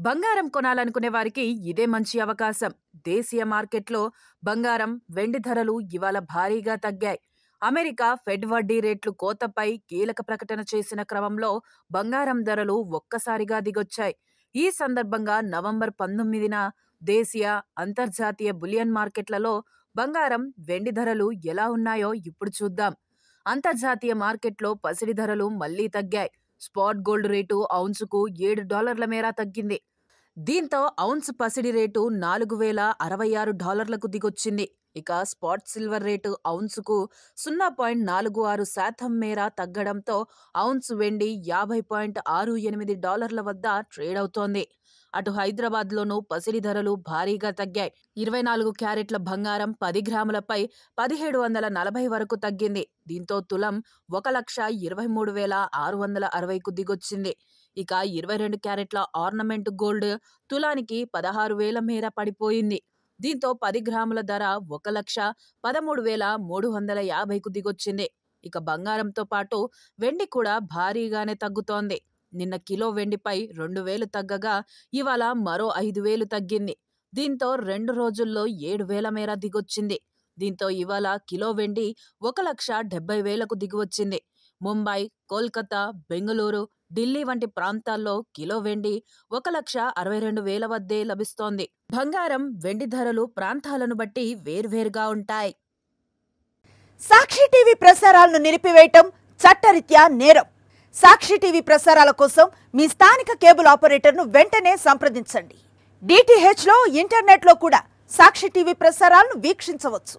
బంగారం కొనాలనుకునే వారికి ఇదే మంచి అవకాశం. దేశీయ మార్కెట్లో బంగారం, వెండి ధరలు ఇవాళ భారీగా తగ్గాయి. అమెరికా ఫెడ్ వడ్డీ రేట్లు కోతపై కీలక ప్రకటన చేసిన క్రమంలో బంగారం ధరలు ఒక్కసారిగా దిగొచ్చాయి. ఈ సందర్భంగా నవంబర్ 19న దేశీయ, అంతర్జాతీయ బులియన్ మార్కెట్లలో బంగారం, వెండి ధరలు ఎలా ఉన్నాయో ఇప్పుడు చూద్దాం. అంతర్జాతీయ మార్కెట్లో పసిడి ధరలు మళ్లీ తగ్గాయి. స్పాట్ గోల్డ్ రేటు ఔన్సుకు $7 మేర తగ్గింది. దీంతో ఔన్స్ పసిడి రేటు $4,066కు దిగొచ్చింది. ఇక స్పాట్ సిల్వర్ రేటు ఔన్సుకు 0.46% మేర తగ్గడంతో ఔన్స్ వెండి $50.68 వద్ద ట్రేడ్ అవుతోంది. అటు హైదరాబాద్లోనూ పసిడి ధరలు భారీగా తగ్గాయి. 24 క్యారెట్ల బంగారం 10 గ్రాములపై 1740 వరకు తగ్గింది. దీంతో తులం 1,23,660కు దిగొచ్చింది. ఇక 22 క్యారెట్ల ఆర్నమెంట్ గోల్డ్ తులానికి 16,000 మేర పడిపోయింది. దీంతో 10 గ్రాముల ధర 1,13,350కు దిగొచ్చింది. ఇక బంగారంతో పాటు వెండి కూడా భారీగానే తగ్గుతోంది. నిన్న కిలో వెండిపై 2,000 తగ్గగా ఇవాళ మరో 5,000 తగ్గింది. దీంతో 2 రోజుల్లో 7,000 మేర దిగొచ్చింది. దీంతో ఇవాళ కిలో వెండి 1,70,000కు దిగివచ్చింది. ముంబై, కోల్కతా, బెంగళూరు, ఢిల్లీ వంటి ప్రాంతాల్లో కిలో వెండి 1,62,000 వద్దే లభిస్తోంది. బంగారం, వెండి ధరలు ప్రాంతాలను బట్టి వేర్వేరుగా ఉంటాయి. సాక్షి టీవీ ప్రసారాలను నిలిపివేయటం చట్టరీత్యా నేరం. సాక్షి టీవీ ప్రసారాల కోసం మీ స్థానిక కేబుల్ ఆపరేటర్ను వెంటనే సంప్రదించండి. DTHలో, ఇంటర్నెట్లో కూడా సాక్షి టీవీ ప్రసారాలను వీక్షించవచ్చు.